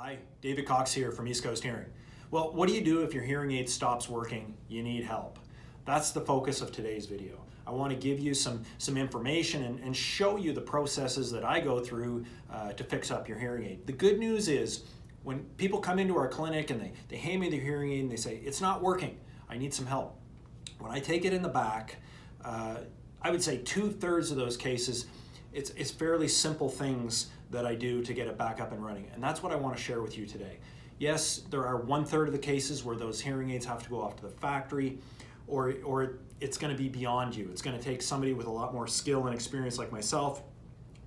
Hi, David Cox here from East Coast Hearing. Well, what do you do if your hearing aid stops working? You need help. That's the focus of today's video. I want to give you some information and show you the processes that I go through to fix up your hearing aid. The good news is when people come into our clinic and they hand me their hearing aid and they say, it's not working, I need some help. When I take it in the back, I would say 2/3 of those cases, it's fairly simple things that I do to get it back up and running. And that's what I want to share with you today. Yes, there are 1/3 of the cases where those hearing aids have to go off to the factory, or it's going to be beyond you. It's going to take somebody with a lot more skill and experience like myself,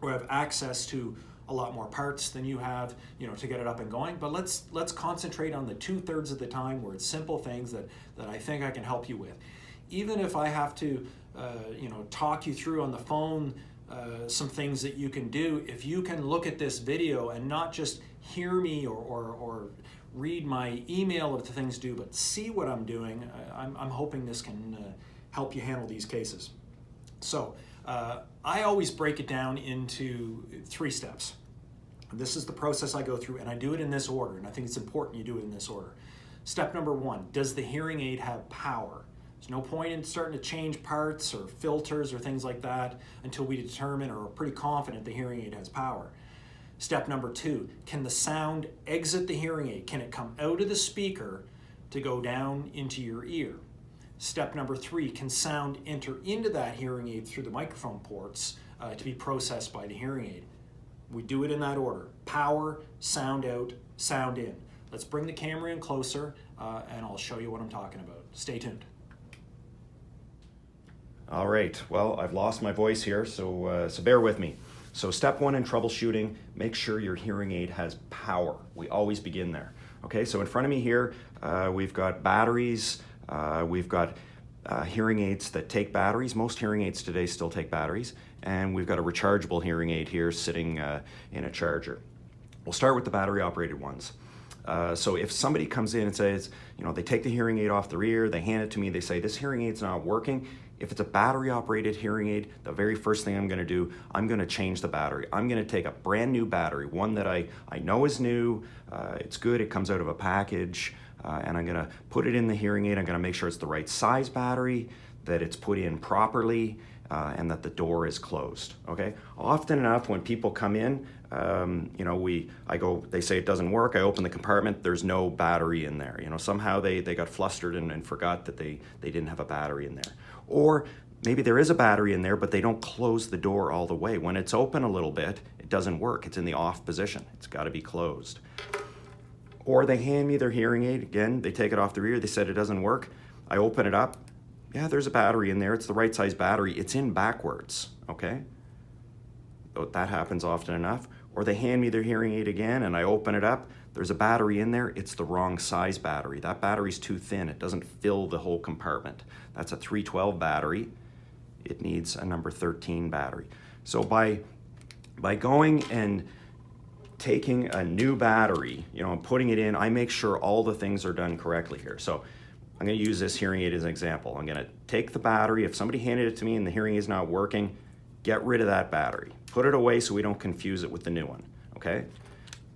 who have access to a lot more parts than you have, to get it up and going. But let's concentrate on the 2/3 of the time where it's simple things that I think I can help you with. Even if I have to, talk you through on the phone some things that you can do, if you can look at this video and not just hear me or read my email of the things to do, but see what I'm doing, I'm hoping this can help you handle these cases. So I always break it down into 3 steps. This is the process I go through, and I do it in this order, and I think it's important you do it in this order. Step number 1, does the hearing aid have power? There's no point in starting to change parts or filters or things like that until we determine or are pretty confident the hearing aid has power. Step number 2, can the sound exit the hearing aid? Can it come out of the speaker to go down into your ear? Step number 3, can sound enter into that hearing aid through the microphone ports to be processed by the hearing aid? We do it in that order: power, sound out, sound in. Let's bring the camera in closer and I'll show you what I'm talking about. Stay tuned. All right, well, I've lost my voice here, so bear with me. So step 1 in troubleshooting, make sure your hearing aid has power. We always begin there. Okay, so in front of me here, we've got batteries, we've got hearing aids that take batteries. Most hearing aids today still take batteries, and we've got a rechargeable hearing aid here sitting in a charger. We'll start with the battery operated ones. So if somebody comes in and says, they take the hearing aid off their ear, they hand it to me, they say, this hearing aid's not working. If it's a battery operated hearing aid, the very first thing I'm gonna do, I'm gonna change the battery. I'm gonna take a brand new battery, one that I know is new, it's good, it comes out of a package, and I'm gonna put it in the hearing aid. I'm gonna make sure it's the right size battery, that it's put in properly, and that the door is closed, okay? Often enough when people come in, they say it doesn't work, I open the compartment, there's no battery in there. Somehow they got flustered and forgot that they didn't have a battery in there. Or maybe there is a battery in there, but they don't close the door all the way. When it's open a little bit, it doesn't work. It's in the off position. It's gotta be closed. Or they hand me their hearing aid, again, they take it off their ear, they said it doesn't work. I open it up, yeah, there's a battery in there, it's the right size battery, it's in backwards, okay? That happens often enough. Or they hand me their hearing aid again and I open it up, there's a battery in there, it's the wrong size battery. That battery's too thin, it doesn't fill the whole compartment. That's a 312 battery, it needs a number 13 battery. So by going and taking a new battery, and putting it in, I make sure all the things are done correctly here. So I'm gonna use this hearing aid as an example. I'm gonna take the battery, if somebody handed it to me and the hearing aid is not working, get rid of that battery. Put it away so we don't confuse it with the new one, okay?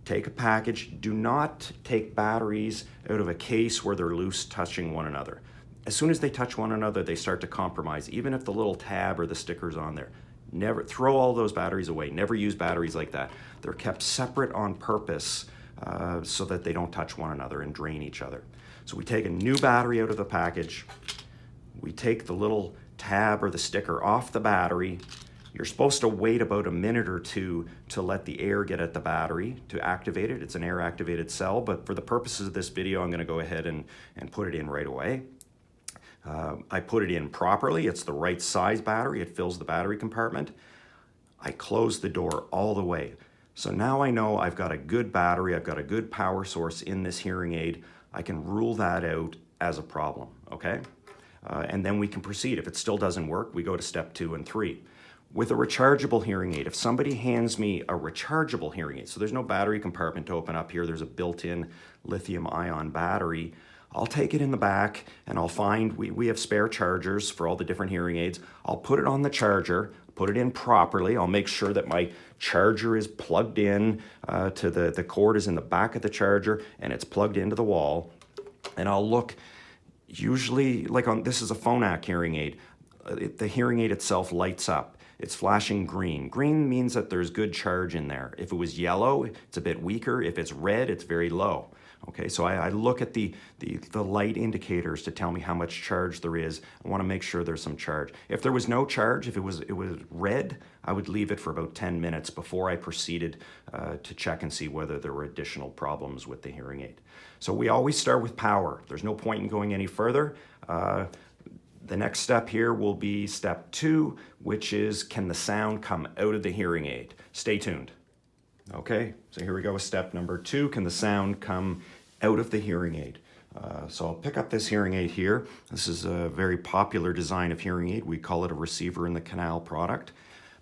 Take a package. Do not take batteries out of a case where they're loose touching one another. As soon as they touch one another, they start to compromise, even if the little tab or the sticker's on there. Never throw all those batteries away. Never use batteries like that. They're kept separate on purpose so that they don't touch one another and drain each other. So we take a new battery out of the package. We take the little tab or the sticker off the battery. You're supposed to wait about a minute or 2 to let the air get at the battery to activate it. It's an air activated cell, but for the purposes of this video, I'm gonna go ahead and put it in right away. I put it in properly. It's the right size battery. It fills the battery compartment. I close the door all the way. So now I know I've got a good battery, I've got a good power source in this hearing aid. I can rule that out as a problem, okay? And then we can proceed. If it still doesn't work, we go to step 2 and 3. With a rechargeable hearing aid, if somebody hands me a rechargeable hearing aid, so there's no battery compartment to open up here, there's a built-in lithium-ion battery, I'll take it in the back and I'll find, we have spare chargers for all the different hearing aids. I'll put it on the charger, put it in properly. I'll make sure that my charger is plugged in to the cord is in the back of the charger and it's plugged into the wall. And I'll look, usually, like this is a Phonak hearing aid. The hearing aid itself lights up. It's flashing green. Green means that there's good charge in there. If it was yellow, it's a bit weaker. If it's red, it's very low. Okay, so I look at the light indicators to tell me how much charge there is. I want to make sure there's some charge. If there was no charge, if it was red, I would leave it for about 10 minutes before I proceeded to check and see whether there were additional problems with the hearing aid. So we always start with power. There's no point in going any further. The next step here will be step 2, which is, can the sound come out of the hearing aid? Stay tuned. Okay, so here we go with step number 2. Can the sound come out of the hearing aid? So I'll pick up this hearing aid here. This is a very popular design of hearing aid. We call it a receiver in the canal product.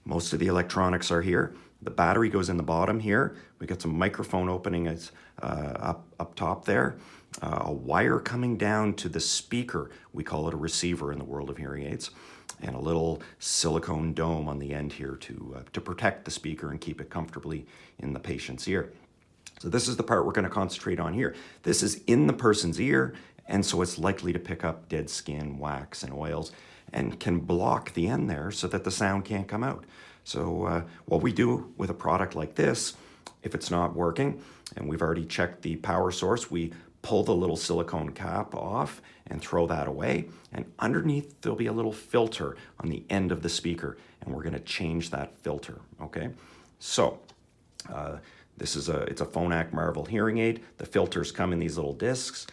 Most of the electronics are here. The battery goes in the bottom here. We got some microphone openings up top there. A wire coming down to the speaker. We call it a receiver in the world of hearing aids. And a little silicone dome on the end here to protect the speaker and keep it comfortably in the patient's ear. So this is the part we're going to concentrate on here. This is in the person's ear, and so it's likely to pick up dead skin, wax, and oils, and can block the end there so that the sound can't come out. So what we do with a product like this, if it's not working, and we've already checked the power source, we pull the little silicone cap off and throw that away. And underneath, there'll be a little filter on the end of the speaker, and we're gonna change that filter, okay? So, it's a Phonak Marvel hearing aid. The filters come in these little discs.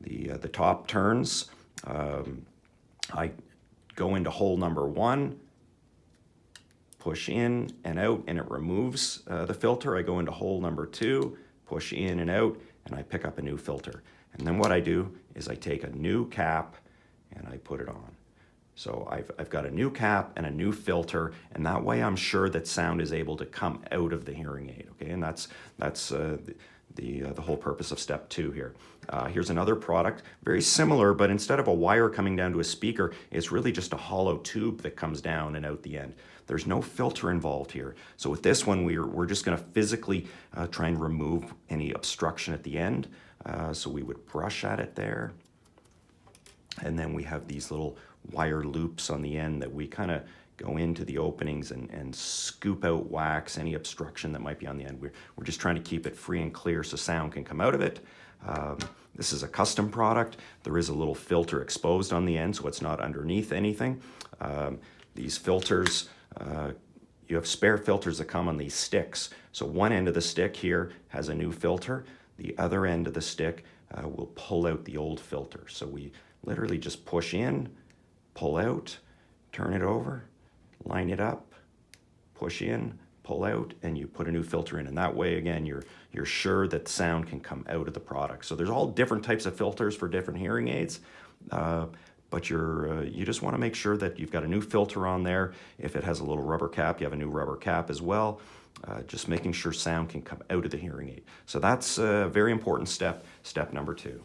The top turns. I go into hole number 1, push in and out, and it removes the filter. I go into hole number 2, push in and out, and I pick up a new filter. And then what I do is I take a new cap and I put it on. So I've got a new cap and a new filter, and that way I'm sure that sound is able to come out of the hearing aid, okay? And that's the whole purpose of step 2 here. Here's another product, very similar, but instead of a wire coming down to a speaker, it's really just a hollow tube that comes down and out the end. There's no filter involved here. So with this one, we're just gonna physically try and remove any obstruction at the end. So we would brush at it there. And then we have these little wire loops on the end that we kind of go into the openings and scoop out wax, any obstruction that might be on the end. We're just trying to keep it free and clear so sound can come out of it. This is a custom product. There is a little filter exposed on the end, so it's not underneath anything. These filters, you have spare filters that come on these sticks. So one end of the stick here has a new filter. The other end of the stick will pull out the old filter. So we literally just push in, pull out, turn it over, line it up, push in, pull out, and you put a new filter in. And that way, again, you're sure that sound can come out of the product. So there's all different types of filters for different hearing aids, but you just want to make sure that you've got a new filter on there. If it has a little rubber cap, you have a new rubber cap as well. Just making sure sound can come out of the hearing aid. So that's a very important step, step number 2.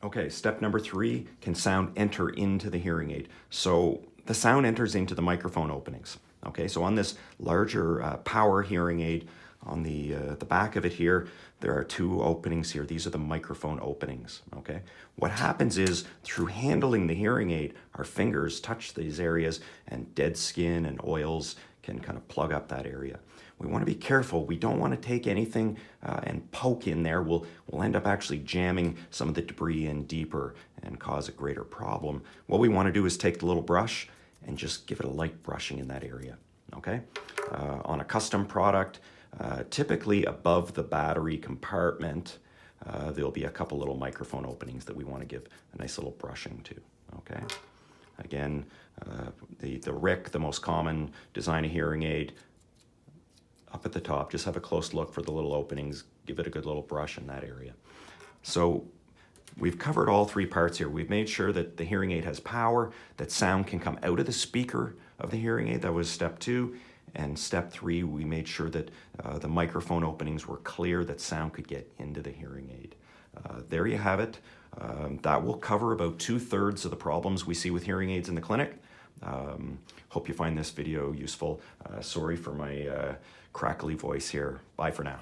Okay, step number 3, can sound enter into the hearing aid? So the sound enters into the microphone openings. Okay, so on this larger power hearing aid, on the back of it here, there are 2 openings here. These are the microphone openings, okay? What happens is, through handling the hearing aid, our fingers touch these areas and dead skin and oils can kind of plug up that area. We want to be careful. We don't want to take anything and poke in there. We'll end up actually jamming some of the debris in deeper and cause a greater problem. What we want to do is take the little brush and just give it a light brushing in that area, okay? On a custom product, typically above the battery compartment, there'll be a couple little microphone openings that we want to give a nice little brushing to, okay? Again, the RIC, the most common design of hearing aid, up at the top, just have a close look for the little openings, give it a good little brush in that area. So we've covered all 3 parts here. We've made sure that the hearing aid has power, that sound can come out of the speaker of the hearing aid. That was step 2. And step 3, we made sure that the microphone openings were clear, that sound could get into the hearing aid. There you have it. That will cover about 2/3 of the problems we see with hearing aids in the clinic. Hope you find this video useful. Sorry for my crackly voice here. Bye for now.